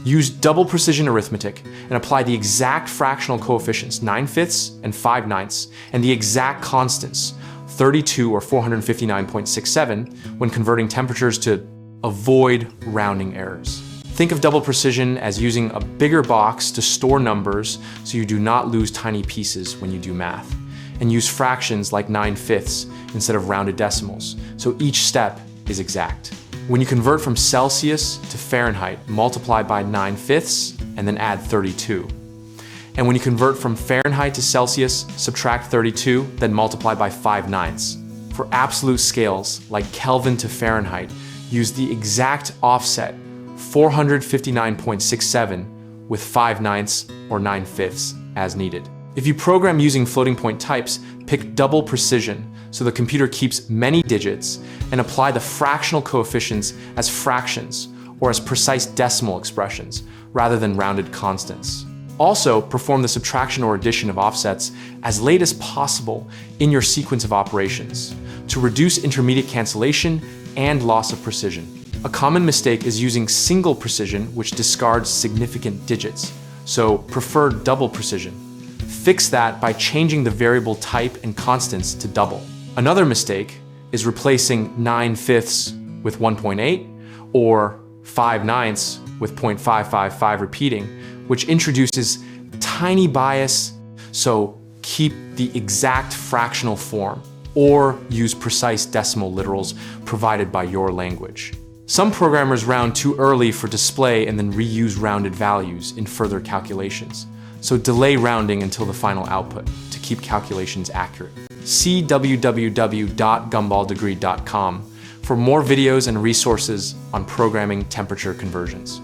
Use double precision arithmetic and apply the exact fractional coefficients, 9/5 and 5/9, and the exact constants, 32 or 459.67, when converting temperatures to avoid rounding errors. Think of double precision as using a bigger box to store numbers so you do not lose tiny pieces when you do math. And use fractions like 9/5 instead of rounded decimals, so each step is exact. When you convert from Celsius to Fahrenheit, multiply by 9/5 and then add 32. And when you convert from Fahrenheit to Celsius, subtract 32, then multiply by 5/9. For absolute scales, like Kelvin to Fahrenheit, use the exact offset, 459.67, with 5/9 or 9/5 as needed. If you program using floating point types, pick double precision so the computer keeps many digits, and apply the fractional coefficients as fractions or as precise decimal expressions rather than rounded constants. Also, perform the subtraction or addition of offsets as late as possible in your sequence of operations to reduce intermediate cancellation and loss of precision. A common mistake is using single precision, which discards significant digits, so prefer double precision. Fix that by changing the variable type and constants to double. Another mistake is replacing 9/5 with 1.8 or 5/9 with 0.555 repeating, which introduces tiny bias, so keep the exact fractional form or use precise decimal literals provided by your language. Some programmers round too early for display and then reuse rounded values in further calculations, so delay rounding until the final output to keep calculations accurate. See www.gumballdegree.com for more videos and resources on programming temperature conversions.